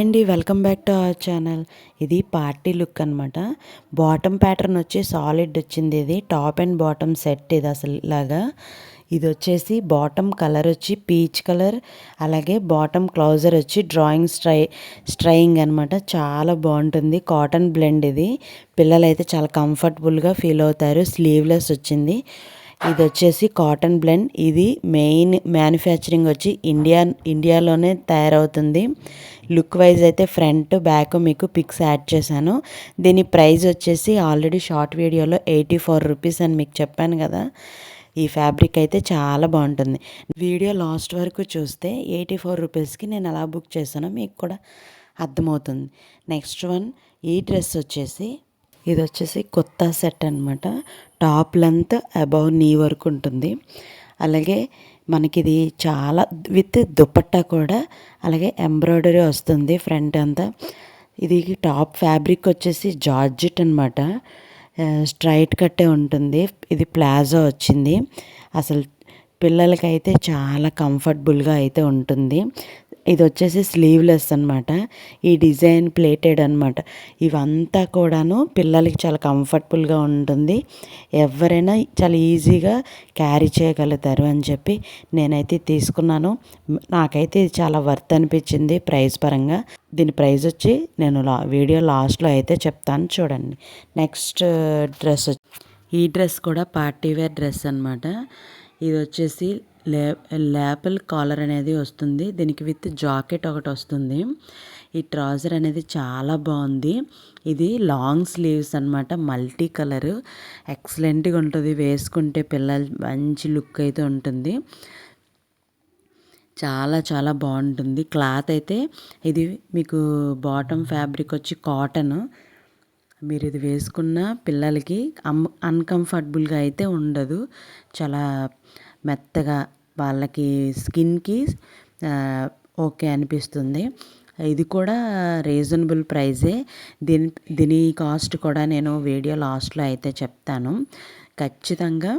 Hi అండి, welcome back to our channel. ఇది party look అనమాట. బాటమ్ ప్యాటర్న్ వచ్చి సాలిడ్ వచ్చింది. ఇది టాప్ అండ్ బాటమ్ సెట్. ఇది అసలు ఇలాగా ఇది వచ్చేసి బాటమ్ కలర్ వచ్చి పీచ్ కలర్, అలాగే బాటమ్ క్లౌజర్ వచ్చి డ్రాయింగ్ స్ట్రైయింగ్ అనమాట. చాలా బాగుంటుంది. కాటన్ బ్లెండ్ ఇది. పిల్లలైతే చాలా కంఫర్టబుల్గా ఫీల్ అవుతారు. స్లీవ్లెస్ వచ్చింది. ఇది వచ్చేసి కాటన్ బ్లెండ్. ఇది మెయిన్ మ్యానుఫ్యాక్చరింగ్ వచ్చి ఇండియాలోనే తయారవుతుంది. లుక్ వైజ్ అయితే ఫ్రంట్ బ్యాక్ మీకు పిక్స్ యాడ్ చేశాను. దీని ప్రైస్ వచ్చేసి ఆల్రెడీ షార్ట్ వీడియోలో 84 రూపీస్ అని మీకు చెప్పాను కదా. ఈ ఫ్యాబ్రిక్ అయితే చాలా బాగుంటుంది. వీడియో లాస్ట్ వరకు చూస్తే 84 రూపీస్కి నేను ఎలా బుక్ చేశానో మీకు కూడా అర్థమవుతుంది. నెక్స్ట్ వన్, ఈ డ్రెస్ వచ్చేసి ఇది వచ్చేసి కొత్త సెట్ అనమాట. టాప్ లెంత్ అబౌవ్ నీ వరకు ఉంటుంది. అలాగే మనకి ఇది చాలా విత్ దుపట్టా కూడా, అలాగే ఎంబ్రాయిడరీ వస్తుంది ఫ్రంట్ అంతా. ఇది టాప్ ఫ్యాబ్రిక్ వచ్చేసి జార్జెట్ అనమాట. స్ట్రైట్ కట్టే ఉంటుంది. ఇది ప్లాజో వచ్చింది. అసలు పిల్లలకైతే చాలా కంఫర్టబుల్గా అయితే ఉంటుంది. ఇది వచ్చేసి స్లీవ్లెస్ అనమాట. ఈ డిజైన్ ప్లేటెడ్ అనమాట. ఇవంతా కూడాను పిల్లలకి చాలా కంఫర్టబుల్గా ఉంటుంది. ఎవరైనా చాలా ఈజీగా క్యారీ చేయగలుగుతారు అని చెప్పి నేనైతే తీసుకున్నాను. నాకైతే ఇది చాలా వర్త్ అనిపించింది ప్రైస్ పరంగా. దీని ప్రైస్ వచ్చి నేను వీడియో లాస్ట్లో అయితే చెప్తాను, చూడండి. నెక్స్ట్ డ్రెస్, ఈ డ్రెస్ కూడా పార్టీ వేర్ డ్రెస్ అనమాట. ఇది వచ్చేసి లేపల్ కాలర్ అనేది వస్తుంది. దీనికి విత్ జాకెట్ ఒకటి వస్తుంది. ఈ ట్రౌజర్ అనేది చాలా బాగుంది. ఇది లాంగ్ స్లీవ్స్ అనమాట. మల్టీ కలర్ ఎక్సలెంట్గా ఉంటుంది. వేసుకుంటే పిల్లలు మంచి లుక్ అయితే ఉంటుంది. చాలా చాలా బాగుంటుంది. క్లాత్ అయితే ఇది మీకు బాటమ్ ఫ్యాబ్రిక్ వచ్చి కాటన్. మీరు ఇది వేసుకున్న పిల్లలకి అన్కంఫర్టబుల్గా అయితే ఉండదు. చాలా మెత్తగా వాళ్ళకి స్కిన్కి ఓకే అనిపిస్తుంది. ఇది కూడా రీజనబుల్ ప్రైజే. దీని కాస్ట్ కూడా నేను వీడియో లాస్ట్లో అయితే చెప్తాను. ఖచ్చితంగా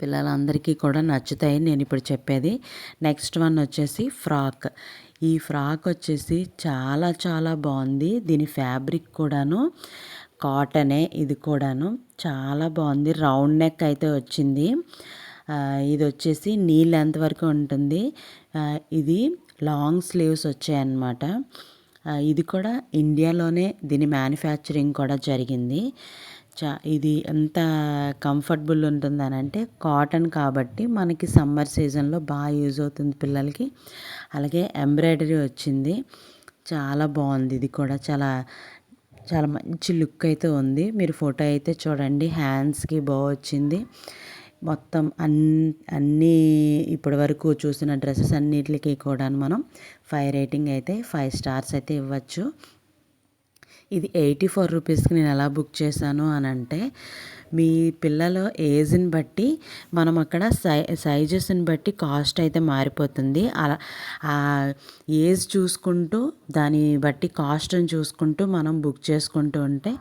పిల్లలందరికీ కూడా నచ్చుతాయి నేను ఇప్పుడు చెప్పేది. నెక్స్ట్ వన్ వచ్చేసి ఫ్రాక్. ఈ ఫ్రాక్ వచ్చేసి చాలా చాలా బాగుంది. దీని ఫ్యాబ్రిక్ కూడాను కాటనే. ఇది కూడాను చాలా బాగుంది. రౌండ్ నెక్ అయితే వచ్చింది. ఇది వచ్చేసి నీ లెంత్ వరకు ఉంటుంది. ఇది లాంగ్ స్లీవ్స్ వచ్చాయన్నమాట. ఇది కూడా ఇండియాలోనే దీని మ్యానుఫ్యాక్చరింగ్ కూడా జరిగింది. ఇది ఎంత కంఫర్టబుల్ ఉంటుందని అంటే కాటన్ కాబట్టి మనకి సమ్మర్ సీజన్లో బాగా యూజ్ అవుతుంది పిల్లలకి. అలాగే ఎంబ్రాయిడరీ వచ్చింది. చాలా బాగుంది. ఇది కూడా చాలా చాలా మంచి లుక్ అయితే ఉంది. మీరు ఫోటో అయితే చూడండి. హ్యాండ్స్కి బాగా వచ్చింది. మొత్తం అన్నీ ఇప్పటి వరకు చూసిన డ్రెస్సెస్ అన్నిటికీ కూడా మనం 5 రేటింగ్ అయితే 5 స్టార్స్ అయితే ఇవ్వచ్చు. ఇది 84 రూపీస్కి నేను ఎలా బుక్ చేశాను అని అంటే, మీ పిల్లల ఏజ్ని బట్టి మనం అక్కడ సైజెస్ని బట్టి కాస్ట్ అయితే మారిపోతుంది. అలా ఏజ్ చూసుకుంటూ దాన్ని బట్టి కాస్ట్ని చూసుకుంటూ మనం బుక్ చేసుకుంటూ ఉంటే,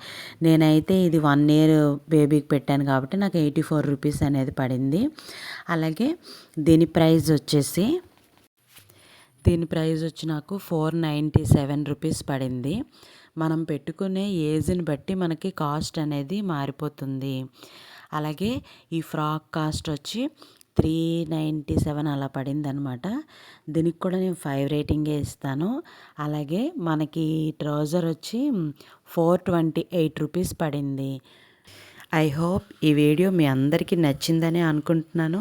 నేనైతే ఇది 1 ఇయర్ బేబీకి పెట్టాను కాబట్టి నాకు 84 రూపీస్ అనేది పడింది. అలాగే దీని ప్రైస్ వచ్చి నాకు 497 రూపీస్ పడింది. మనం పెట్టుకునే ఏజ్ని బట్టి మనకి కాస్ట్ అనేది మారిపోతుంది. అలాగే ఈ ఫ్రాక్ కాస్ట్ వచ్చి 397 అలా పడింది అనమాట. దీనికి కూడా నేను 5 రేటింగే ఇస్తాను. అలాగే మనకి ట్రౌజర్ వచ్చి 428 రూపీస్ పడింది. ఐ హోప్ ఈ వీడియో మీ అందరికీ నచ్చిందని అనుకుంటున్నాను.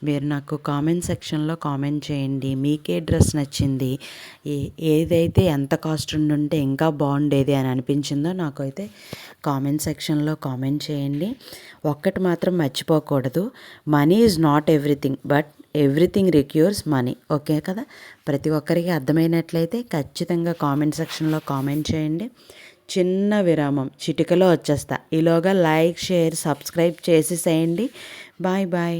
మీరు నాకు కామెంట్ సెక్షన్లో కామెంట్ చేయండి. మీకే డ్రెస్ నచ్చింది, ఏదైతే ఎంత కాస్ట్ ఉండుంటే ఇంకా బాగుండేది అని అనిపించిందో నాకైతే కామెంట్ సెక్షన్లో కామెంట్ చేయండి. ఒక్కటి మాత్రం మర్చిపోకూడదు, money is not everything but everything requires money. Okay కదా? ప్రతి ఒక్కరికి అర్థమైనట్లయితే ఖచ్చితంగా కామెంట్ సెక్షన్లో కామెంట్ చేయండి. చిన్న విరామం, చిటికలో వచ్చేస్తా. ఈలోగా లైక్, షేర్, సబ్స్క్రైబ్ చేసేసేయండి. Bye bye.